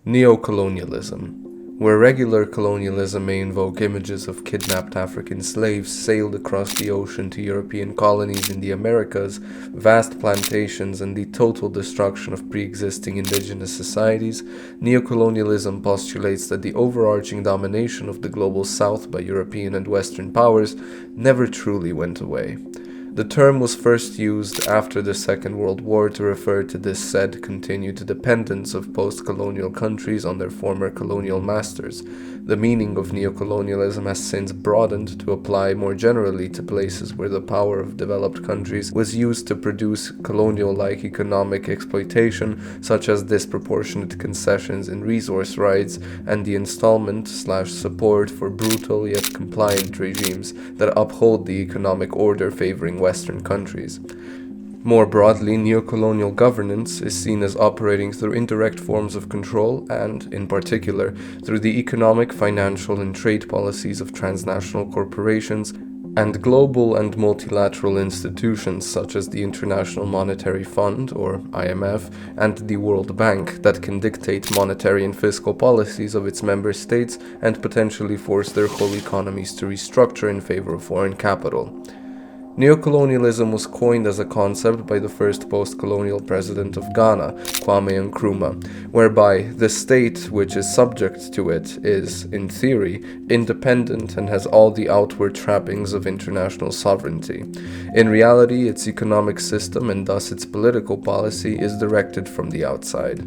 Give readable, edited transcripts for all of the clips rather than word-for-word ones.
Neocolonialism. Where regular colonialism may invoke images of kidnapped African slaves sailed across the ocean to European colonies in the Americas, vast plantations, and the total destruction of pre-existing indigenous societies, neocolonialism postulates that the overarching domination of the global South by European and Western powers never truly went away. The term was first used after the Second World War to refer to this said continued dependence of post-colonial countries on their former colonial masters. The meaning of neocolonialism has since broadened to apply more generally to places where the power of developed countries was used to produce colonial-like economic exploitation, such as disproportionate concessions in resource rights and the installment/support for brutal yet compliant regimes that uphold the economic order favoring Western countries. More broadly, neocolonial governance is seen as operating through indirect forms of control and, in particular, through the economic, financial, and trade policies of transnational corporations and global and multilateral institutions such as the International Monetary Fund, or IMF, and the World Bank that can dictate monetary and fiscal policies of its member states and potentially force their whole economies to restructure in favor of foreign capital. Neocolonialism was coined as a concept by the first post-colonial president of Ghana, Kwame Nkrumah, whereby the state which is subject to it is, in theory, independent and has all the outward trappings of international sovereignty. In reality, its economic system and thus its political policy is directed from the outside.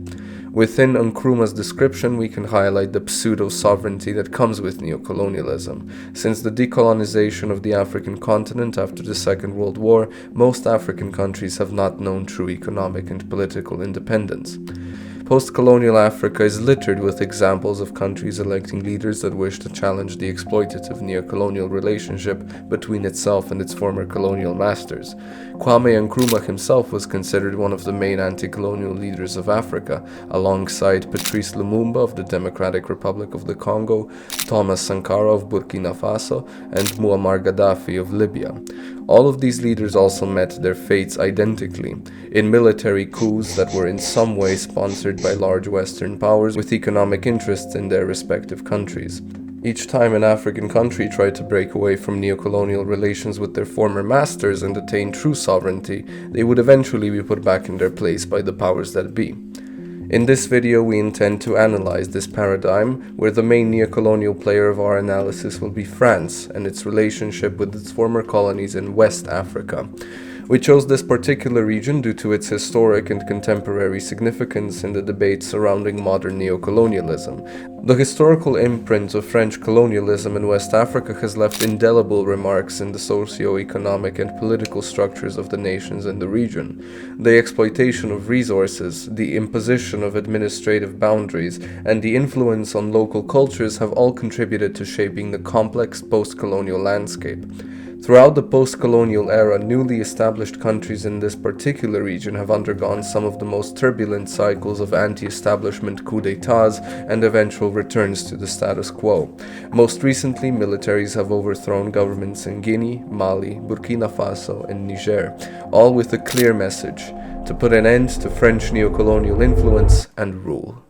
Within Nkrumah's description, we can highlight the pseudo-sovereignty that comes with neocolonialism. Since the decolonization of the African continent after the Second World War, most African countries have not known true economic and political independence. Post-colonial Africa is littered with examples of countries electing leaders that wish to challenge the exploitative neocolonial relationship between itself and its former colonial masters. Kwame Nkrumah himself was considered one of the main anti-colonial leaders of Africa, alongside Patrice Lumumba of the Democratic Republic of the Congo, Thomas Sankara of Burkina Faso, and Muammar Gaddafi of Libya. All of these leaders also met their fates identically, in military coups that were in some way sponsored by large Western powers with economic interests in their respective countries. Each time an African country tried to break away from neocolonial relations with their former masters and attain true sovereignty, they would eventually be put back in their place by the powers that be. In this video, we intend to analyze this paradigm, where the main neocolonial player of our analysis will be France and its relationship with its former colonies in West Africa. We chose this particular region due to its historic and contemporary significance in the debate surrounding modern neocolonialism. The historical imprint of French colonialism in West Africa has left indelible remarks in the socio-economic and political structures of the nations in the region. The exploitation of resources, the imposition of administrative boundaries, and the influence on local cultures have all contributed to shaping the complex post-colonial landscape. Throughout the post-colonial era, newly established countries in this particular region have undergone some of the most turbulent cycles of anti-establishment coups d'etats and eventual returns to the status quo. Most recently, militaries have overthrown governments in Guinea, Mali, Burkina Faso, and Niger, all with a clear message: to put an end to French neocolonial influence and rule.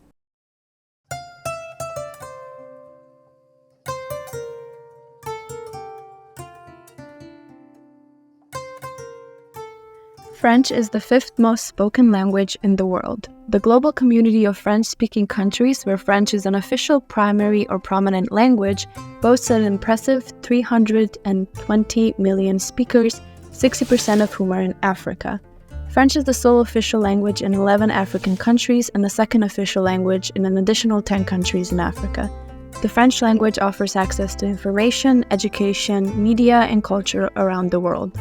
French is the fifth most spoken language in the world. The global community of French-speaking countries where French is an official, primary, or prominent language boasts an impressive 320 million speakers, 60% of whom are in Africa. French is the sole official language in 11 African countries and the second official language in an additional 10 countries in Africa. The French language offers access to information, education, media, and culture around the world.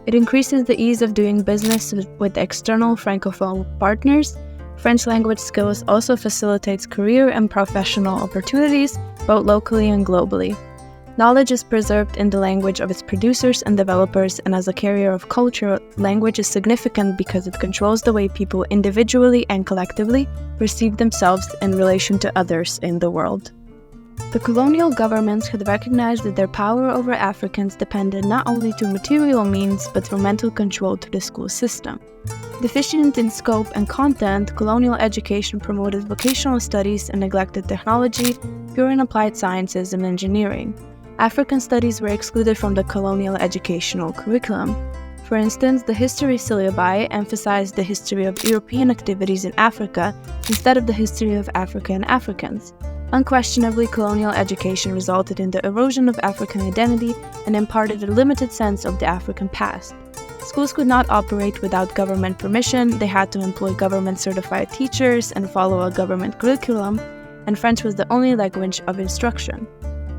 It increases the ease of doing business with external Francophone partners. French language skills also facilitates career and professional opportunities, both locally and globally. Knowledge is preserved in the language of its producers and developers, and as a carrier of culture, language is significant because it controls the way people individually and collectively perceive themselves in relation to others in the world. The colonial governments had recognized that their power over Africans depended not only through material means but through mental control through the school system. Deficient in scope and content, colonial education promoted vocational studies and neglected technology, pure and applied sciences, and engineering. African studies were excluded from the colonial educational curriculum. For instance, the history syllabi emphasized the history of European activities in Africa instead of the history of Africa and Africans. Unquestionably, colonial education resulted in the erosion of African identity and imparted a limited sense of the African past. Schools could not operate without government permission, they had to employ government-certified teachers and follow a government curriculum, and French was the only language of instruction.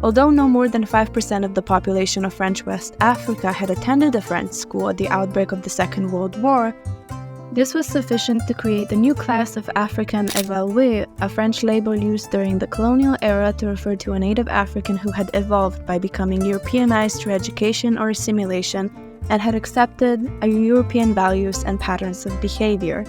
Although no more than 5% of the population of French West Africa had attended a French school at the outbreak of the Second World War, this was sufficient to create a new class of African évalués, a French label used during the colonial era to refer to a native African who had evolved by becoming Europeanized through education or assimilation and had accepted European values and patterns of behavior.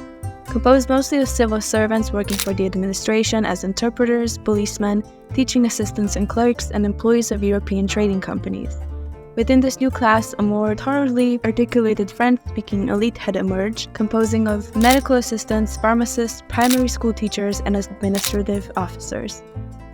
Composed mostly of civil servants working for the administration as interpreters, policemen, teaching assistants and clerks, and employees of European trading companies. Within this new class, a more thoroughly articulated French-speaking elite had emerged, composing of medical assistants, pharmacists, primary school teachers, and administrative officers.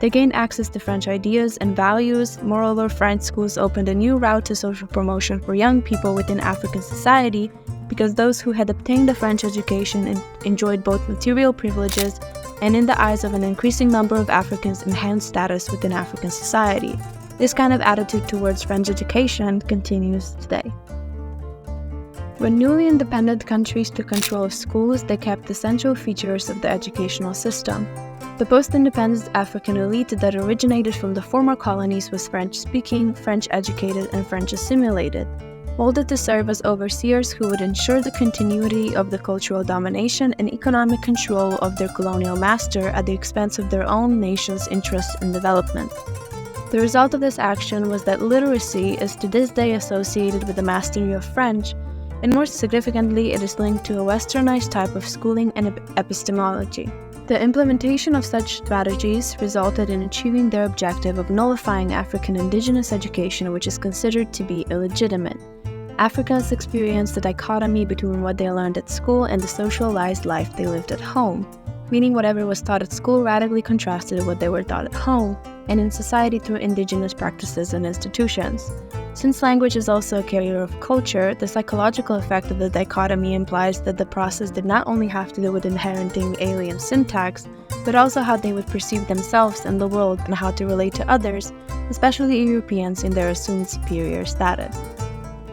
They gained access to French ideas and values. Moreover, French schools opened a new route to social promotion for young people within African society, because those who had obtained a French education enjoyed both material privileges and, in the eyes of an increasing number of Africans, enhanced status within African society. This kind of attitude towards French education continues today. When newly independent countries took control of schools, they kept essential features of the educational system. The post-independence African elite that originated from the former colonies was French-speaking, French-educated, and French-assimilated, molded to serve as overseers who would ensure the continuity of the cultural domination and economic control of their colonial master at the expense of their own nation's interests and development. The result of this action was that literacy is to this day associated with the mastery of French, and more significantly, it is linked to a westernized type of schooling and epistemology. The implementation of such strategies resulted in achieving their objective of nullifying African indigenous education, which is considered to be illegitimate. Africans experienced the dichotomy between what they learned at school and the socialized life they lived at home, meaning whatever was taught at school radically contrasted with what they were taught at home and in society through indigenous practices and institutions. Since language is also a carrier of culture, the psychological effect of the dichotomy implies that the process did not only have to do with inheriting alien syntax, but also how they would perceive themselves and the world and how to relate to others, especially Europeans in their assumed superior status.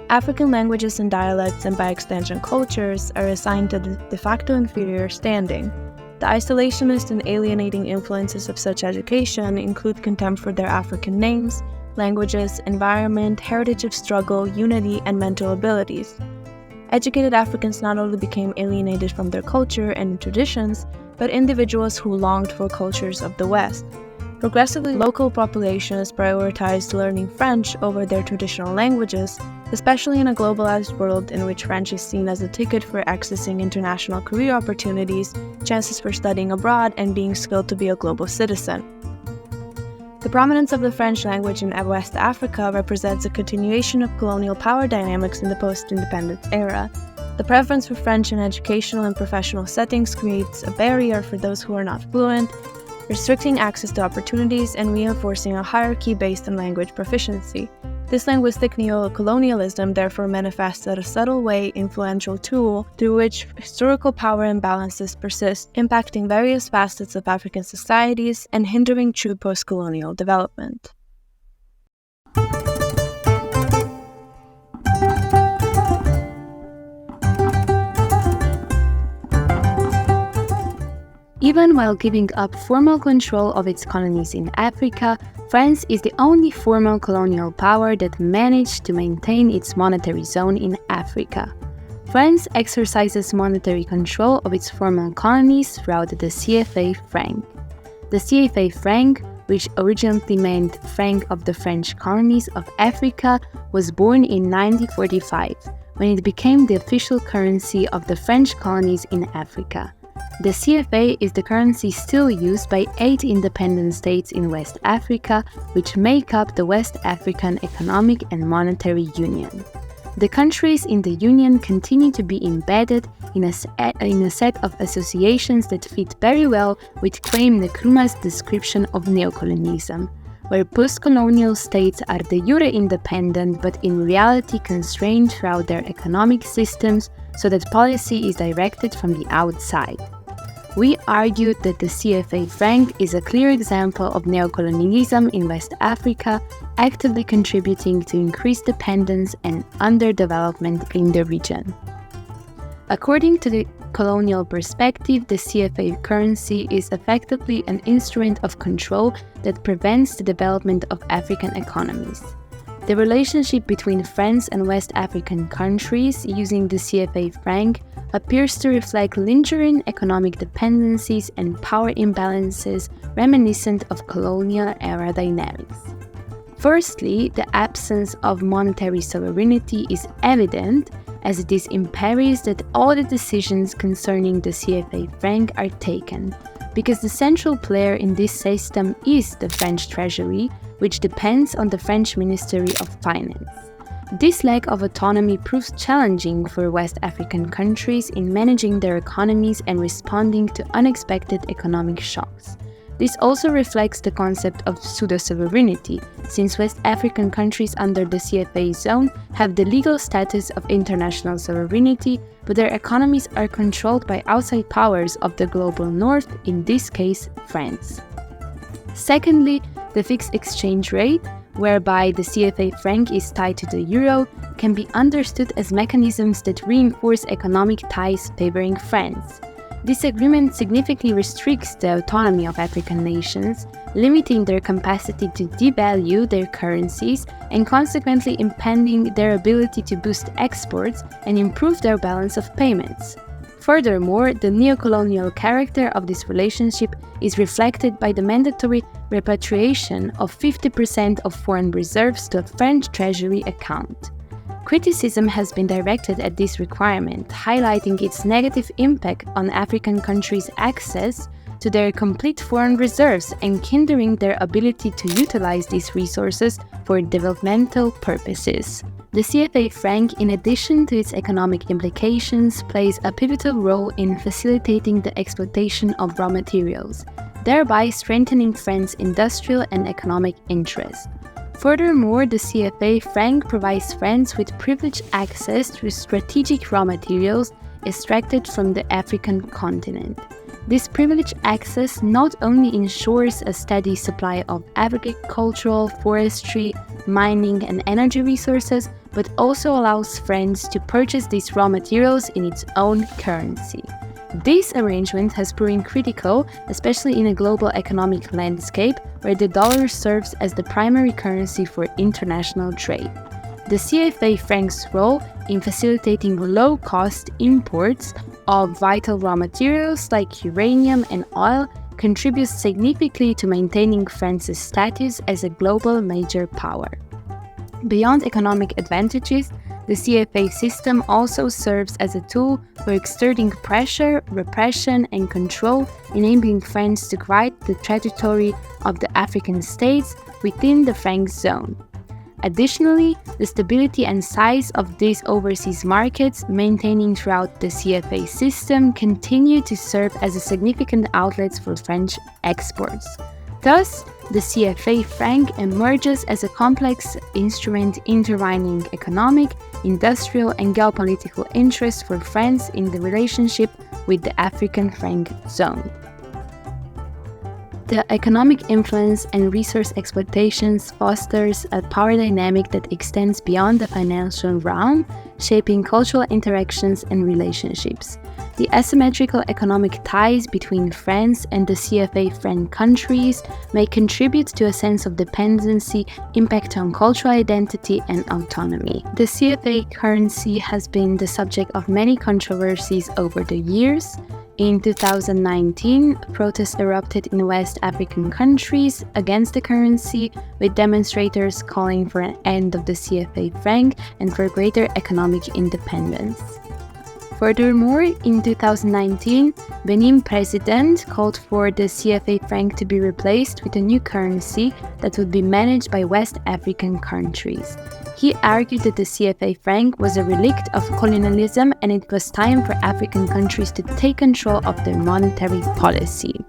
African languages and dialects, and by extension cultures, are assigned to the de facto inferior standing. The isolationist and alienating influences of such education include contempt for their African names, languages, environment, heritage of struggle, unity, and mental abilities. Educated Africans not only became alienated from their culture and traditions, but individuals who longed for cultures of the West. Progressively, local populations prioritized learning French over their traditional languages, especially in a globalized world in which French is seen as a ticket for accessing international career opportunities, chances for studying abroad, and being skilled to be a global citizen. The prominence of the French language in West Africa represents a continuation of colonial power dynamics in the post-independence era. The preference for French in educational and professional settings creates a barrier for those who are not fluent, restricting access to opportunities and reinforcing a hierarchy based on language proficiency. This linguistic neocolonialism therefore manifests as a subtle way influential tool through which historical power imbalances persist, impacting various facets of African societies and hindering true post-colonial development. Even while giving up formal control of its colonies in Africa, France is the only formal colonial power that managed to maintain its monetary zone in Africa. France exercises monetary control of its formal colonies throughout the CFA Franc. The CFA Franc, which originally meant Franc of the French colonies of Africa, was born in 1945, when it became the official currency of the French colonies in Africa. The CFA is the currency still used by 8 independent states in West Africa, which make up the West African Economic and Monetary Union. The countries in the Union continue to be embedded in a set of associations that fit very well with Kwame Nkrumah's description of neocolonialism, where post-colonial states are de jure independent but in reality constrained throughout their economic systems so that policy is directed from the outside. We argued that the CFA franc is a clear example of neocolonialism in West Africa, actively contributing to increased dependence and underdevelopment in the region. According to the colonial perspective, the CFA currency is effectively an instrument of control that prevents the development of African economies. The relationship between France and West African countries using the CFA franc appears to reflect lingering economic dependencies and power imbalances reminiscent of colonial era dynamics. Firstly, the absence of monetary sovereignty is evident, as it is imperative that all the decisions concerning the CFA franc are taken, because the central player in this system is the French treasury, which depends on the French Ministry of Finance. This lack of autonomy proves challenging for West African countries in managing their economies and responding to unexpected economic shocks. This also reflects the concept of pseudo-sovereignty, since West African countries under the CFA zone have the legal status of international sovereignty, but their economies are controlled by outside powers of the global north, in this case, France. Secondly, the fixed exchange rate, whereby the CFA franc is tied to the euro, can be understood as mechanisms that reinforce economic ties favoring France. This agreement significantly restricts the autonomy of African nations, limiting their capacity to devalue their currencies and consequently impeding their ability to boost exports and improve their balance of payments. Furthermore, the neocolonial character of this relationship is reflected by the mandatory repatriation of 50% of foreign reserves to a French treasury account. Criticism has been directed at this requirement, highlighting its negative impact on African countries' access to their complete foreign reserves and hindering their ability to utilize these resources for developmental purposes. The CFA franc, in addition to its economic implications, plays a pivotal role in facilitating the exploitation of raw materials, thereby strengthening France's industrial and economic interests. Furthermore, the CFA franc provides France with privileged access to strategic raw materials extracted from the African continent. This privileged access not only ensures a steady supply of agricultural, forestry, mining, and energy resources, but also allows France to purchase these raw materials in its own currency. This arrangement has proven critical, especially in a global economic landscape where the dollar serves as the primary currency for international trade. The CFA franc's role in facilitating low-cost imports of vital raw materials like uranium and oil contributes significantly to maintaining France's status as a global major power. Beyond economic advantages, the CFA system also serves as a tool for exerting pressure, repression, and control, enabling France to guide the trajectory of the African states within the franc zone. Additionally, the stability and size of these overseas markets maintaining throughout the CFA system continue to serve as a significant outlet for French exports. Thus, the CFA franc emerges as a complex instrument intertwining economic, industrial, and geopolitical interests for France in the relationship with the African franc zone. The economic influence and resource exploitations fosters a power dynamic that extends beyond the financial realm, shaping cultural interactions and relationships. The asymmetrical economic ties between France and the CFA franc countries may contribute to a sense of dependency, impact on cultural identity, and autonomy. The CFA currency has been the subject of many controversies over the years. In 2019, protests erupted in West African countries against the currency, with demonstrators calling for an end of the CFA franc and for greater economic independence. Furthermore, in 2019, Benin president called for the CFA Franc to be replaced with a new currency that would be managed by West African countries. He argued that the CFA Franc was a relict of colonialism and it was time for African countries to take control of their monetary policy.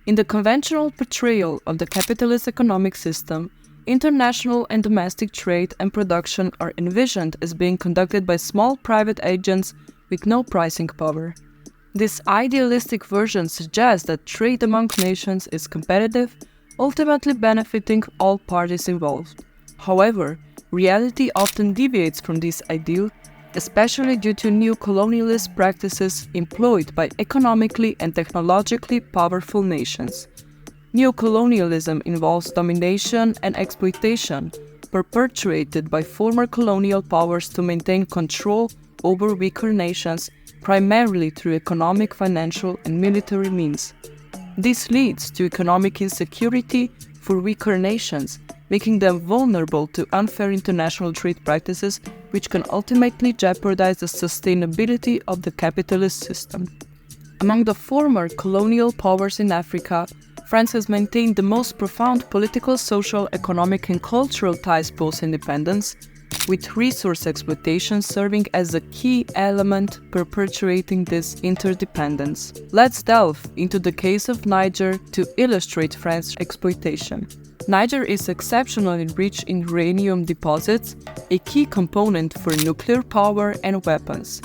In the conventional portrayal of the capitalist economic system, international and domestic trade and production are envisioned as being conducted by small private agents with no pricing power. This idealistic version suggests that trade among nations is competitive, ultimately benefiting all parties involved. However, reality often deviates from this ideal, especially due to neocolonialist practices employed by economically and technologically powerful nations. Neocolonialism involves domination and exploitation perpetuated by former colonial powers to maintain control over weaker nations, primarily through economic, financial, and military means. This leads to economic insecurity for weaker nations, making them vulnerable to unfair international trade practices, which can ultimately jeopardize the sustainability of the capitalist system. Among the former colonial powers in Africa, France has maintained the most profound political, social, economic, and cultural ties post-independence, with resource exploitation serving as a key element perpetuating this interdependence. Let's delve into the case of Niger to illustrate France's exploitation. Niger is exceptionally rich in uranium deposits, a key component for nuclear power and weapons.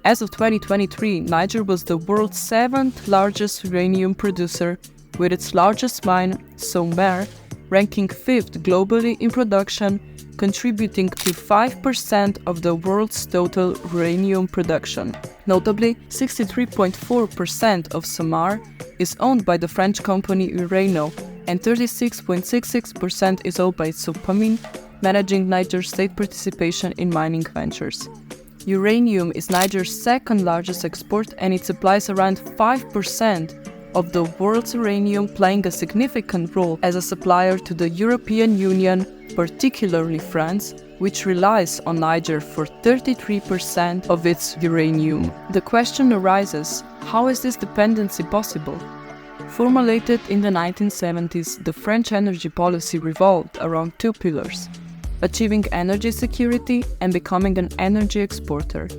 As of 2023, Niger was the world's 7th largest uranium producer, with its largest mine, Sommer, ranking 5th globally in production, contributing to 5% of the world's total uranium production. Notably, 63.4% of Sommer is owned by the French company Urano, and 36.66% is owned by Sopamin, managing Niger's state participation in mining ventures. Uranium is Niger's second largest export, and it supplies around 5% of the world's uranium, playing a significant role as a supplier to the European Union, particularly France, which relies on Niger for 33% of its uranium. The question arises, how is this dependency possible? Formulated in the 1970s, the French energy policy revolved around two pillars: achieving energy security and becoming an energy exporter.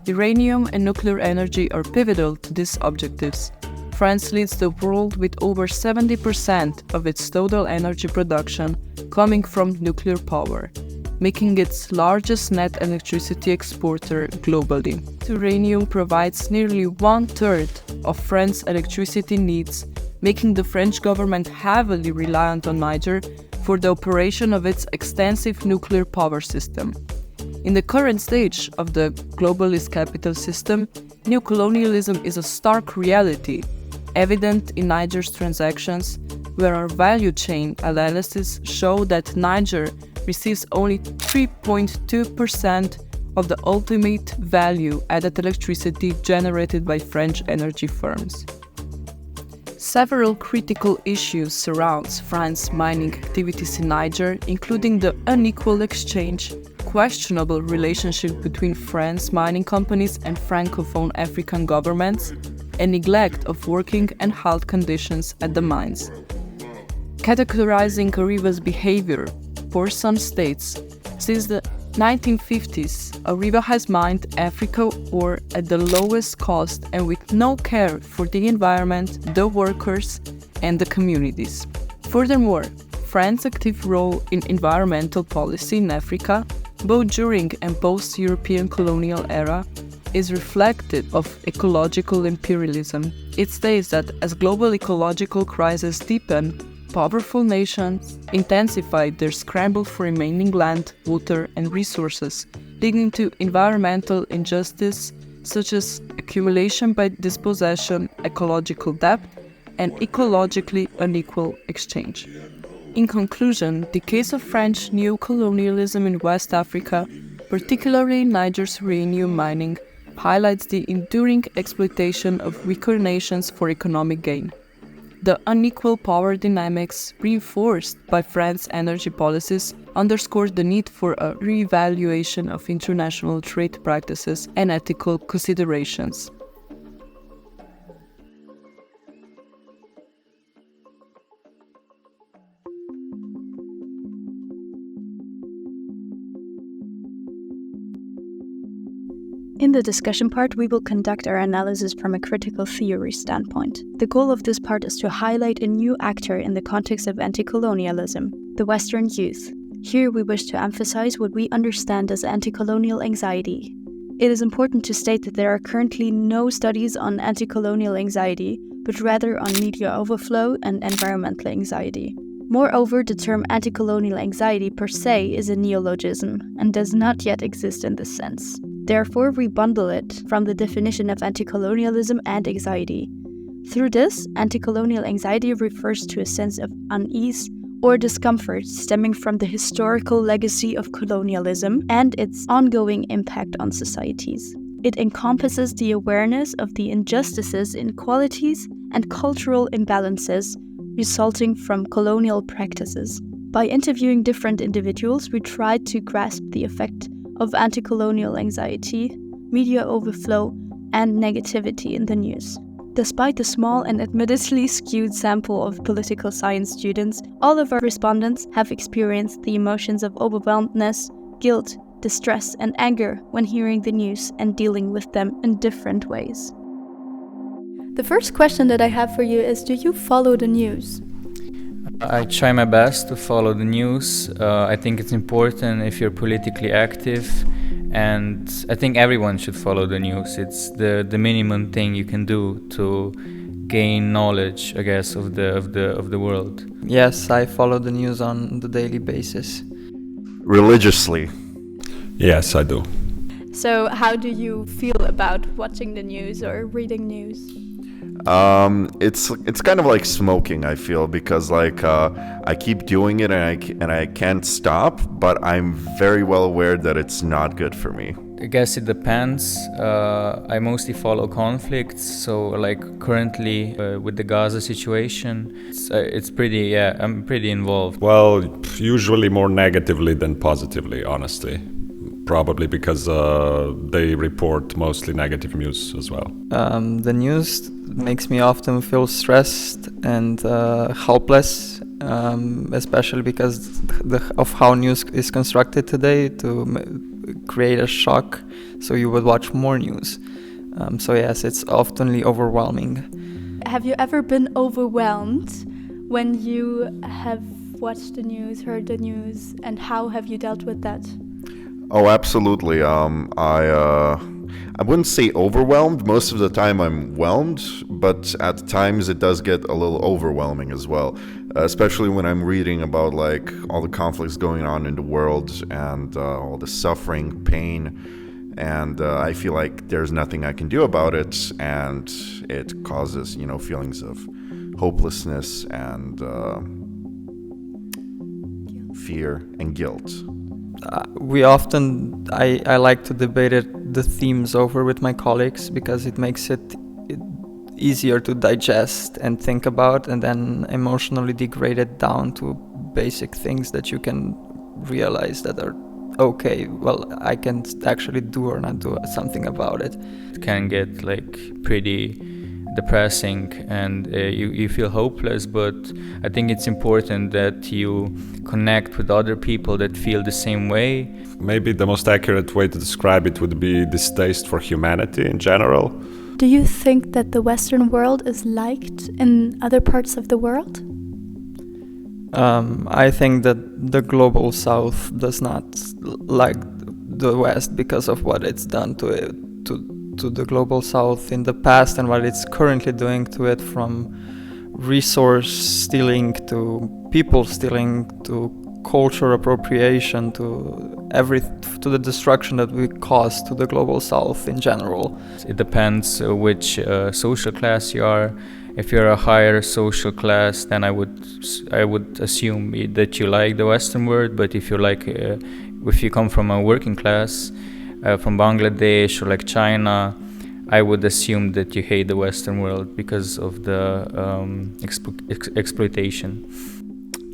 Uranium and nuclear energy are pivotal to these objectives. France leads the world with over 70% of its total energy production coming from nuclear power, making its largest net electricity exporter globally. Uranium provides nearly 1/3 of France's electricity needs, making the French government heavily reliant on Niger for the operation of its extensive nuclear power system. In the current stage of the globalist capital system, neocolonialism is a stark reality, evident in Niger's transactions, where our value chain analysis show that Niger receives only 3.2% of the ultimate value added electricity generated by French energy firms. Several critical issues surround France's mining activities in Niger, including the unequal exchange, questionable relationship between French mining companies and Francophone African governments, and neglect of working and health conditions at the mines. Categorizing Ariva's behavior, Porson states, since the 1950s, Ariva has mined Africa ore at the lowest cost and with no care for the environment, the workers, and the communities. Furthermore, France's active role in environmental policy in Africa, both during and post-European colonial era, is reflective of ecological imperialism. It states that as global ecological crises deepen, powerful nations intensify their scramble for remaining land, water, and resources, leading to environmental injustice such as accumulation by dispossession, ecological debt, and ecologically unequal exchange. In conclusion, the case of French neocolonialism in West Africa, particularly Niger's uranium mining, highlights the enduring exploitation of weaker nations for economic gain. The unequal power dynamics reinforced by France's energy policies underscores the need for a re-evaluation of international trade practices and ethical considerations. In the discussion part, we will conduct our analysis from a critical theory standpoint. The goal of this part is to highlight a new actor in the context of anti-colonialism, the Western youth. Here we wish to emphasize what we understand as anti-colonial anxiety. It is important to state that there are currently no studies on anti-colonial anxiety, but rather on media overflow and environmental anxiety. Moreover, the term anti-colonial anxiety per se is a neologism and does not yet exist in this sense. Therefore, we bundle it from the definition of anti-colonialism and anxiety. Through this, anti-colonial anxiety refers to a sense of unease or discomfort stemming from the historical legacy of colonialism and its ongoing impact on societies. It encompasses the awareness of the injustices, inequalities, and cultural imbalances resulting from colonial practices. By interviewing different individuals, we tried to grasp the effect of anti-colonial anxiety, media overflow, and negativity in the news. Despite the small and admittedly skewed sample of political science students, all of our respondents have experienced the emotions of overwhelmedness, guilt, distress, and anger when hearing the news and dealing with them in different ways. The first question that I have for you is, do you follow the news? I try my best to follow the news. I think it's important if you're politically active, and I think everyone should follow the news. It's the minimum thing you can do to gain knowledge, I guess, of the world. Yes, I follow the news on the daily basis. Religiously. Yes, I do. So how do you feel about watching the news or reading news? It's kind of like smoking, I feel, because I keep doing it and I can't stop, but I'm very well aware that it's not good for me. I guess it depends. I mostly follow conflicts, so like currently with the Gaza situation, it's pretty, I'm pretty involved. Well, usually more negatively than positively, honestly. Probably because they report mostly negative news as well. The news makes me often feel stressed and helpless, especially because of how news is constructed today to create a shock, so you would watch more news. So yes, it's often overwhelming. Have you ever been overwhelmed when you have watched the news, heard the news, and how have you dealt with that? Oh, absolutely. I wouldn't say overwhelmed. Most of the time I'm whelmed, but at times it does get a little overwhelming as well, especially when I'm reading about like all the conflicts going on in the world and all the suffering, pain, and I feel like there's nothing I can do about it, and it causes, feelings of hopelessness and fear and guilt. I like to debate the themes over with my colleagues because it makes it easier to digest and think about, and then emotionally degrade it down to basic things that you can realize that are okay, well, I can actually do or not do something about it. It can get like pretty depressing and you feel hopeless, but I think it's important that you connect with other people that feel the same way. Maybe the most accurate way to describe it would be distaste for humanity in general. Do you think that the Western world is liked in other parts of the world? I think that the global South does not like the West because of what it's done to it, to the global South in the past and what it's currently doing to it, from resource stealing to people stealing to culture appropriation to the destruction that we cause to the global South in general. It depends which social class you are. If you're a higher social class, then I would assume that you like the Western world. But if if you come from a working class, from Bangladesh or like China, I would assume that you hate the Western world because of the exploitation.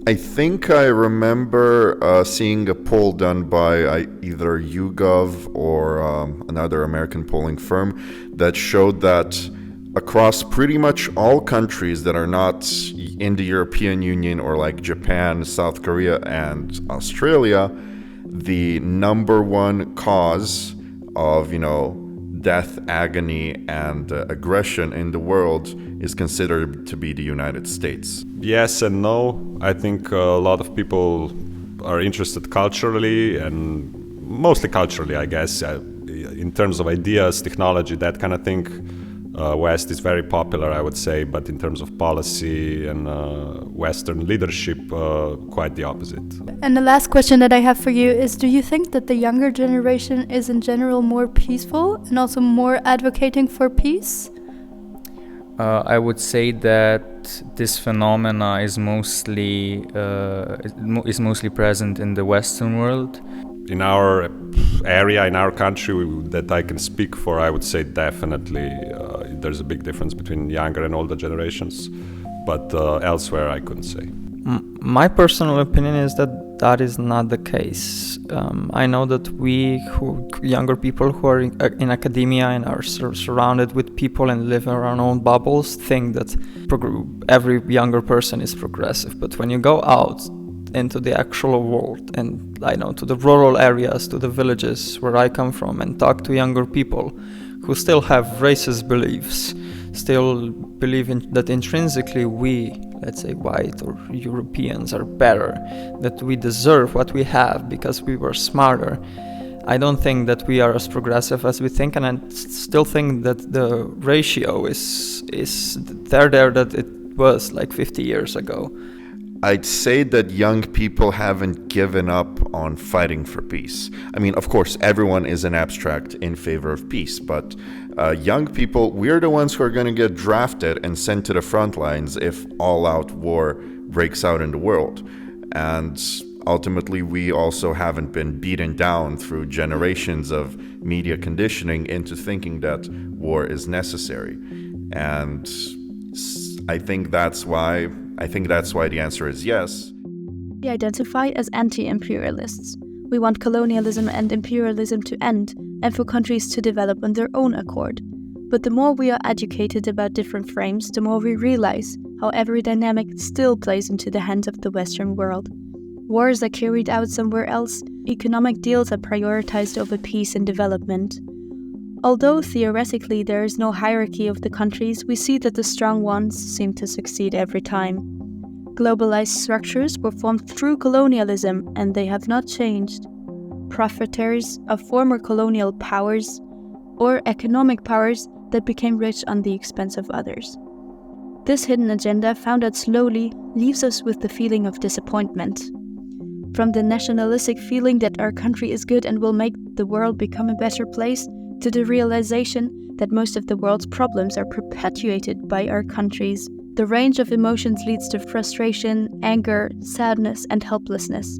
I think I remember seeing a poll done by either YouGov or another American polling firm that showed that across pretty much all countries that are not in the European Union or like Japan, South Korea, and Australia, the number one cause of, death, agony, and aggression in the world is considered to be the United States. Yes and no. I think a lot of people are interested culturally, and mostly culturally, I guess, in terms of ideas, technology, that kind of thing. West is very popular, I would say, but in terms of policy and Western leadership, quite the opposite. And the last question that I have for you is, do you think that the younger generation is in general more peaceful and also more advocating for peace? I would say that this phenomena is mostly present in the Western world. In our area, in our country that I can speak for, I would say definitely there's a big difference between younger and older generations, but elsewhere I couldn't say. My personal opinion is that is not the case. I know that younger people who are in academia and are surrounded with people and live in our own bubbles, think that every younger person is progressive. But when you go out into the actual world, and to the rural areas, to the villages where I come from, and talk to younger people who still have racist beliefs, still believe that intrinsically we, let's say white or Europeans, are better, that we deserve what we have because we were smarter. I don't think that we are as progressive as we think, and I still think that the ratio is there that it was like 50 years ago. I'd say that young people haven't given up on fighting for peace. I mean, of course, everyone is an abstract in favor of peace, but young people, we're the ones who are going to get drafted and sent to the front lines if all-out war breaks out in the world. And ultimately, we also haven't been beaten down through generations of media conditioning into thinking that war is necessary. And I think that's why the answer is yes. We identify as anti-imperialists. We want colonialism and imperialism to end and for countries to develop on their own accord. But the more we are educated about different frames, the more we realize how every dynamic still plays into the hands of the Western world. Wars are carried out somewhere else, economic deals are prioritized over peace and development. Although theoretically there is no hierarchy of the countries, we see that the strong ones seem to succeed every time. Globalized structures were formed through colonialism, and they have not changed. Profiteers of former colonial powers or economic powers that became rich on the expense of others. This hidden agenda, found out slowly, leaves us with the feeling of disappointment. From the nationalistic feeling that our country is good and will make the world become a better place, to the realization that most of the world's problems are perpetuated by our countries. The range of emotions leads to frustration, anger, sadness, and helplessness.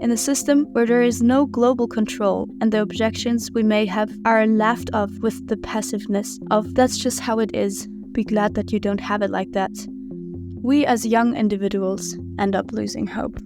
In a system where there is no global control and the objections we may have are laughed off with the passiveness of "that's just how it is, be glad that you don't have it like that," we as young individuals end up losing hope.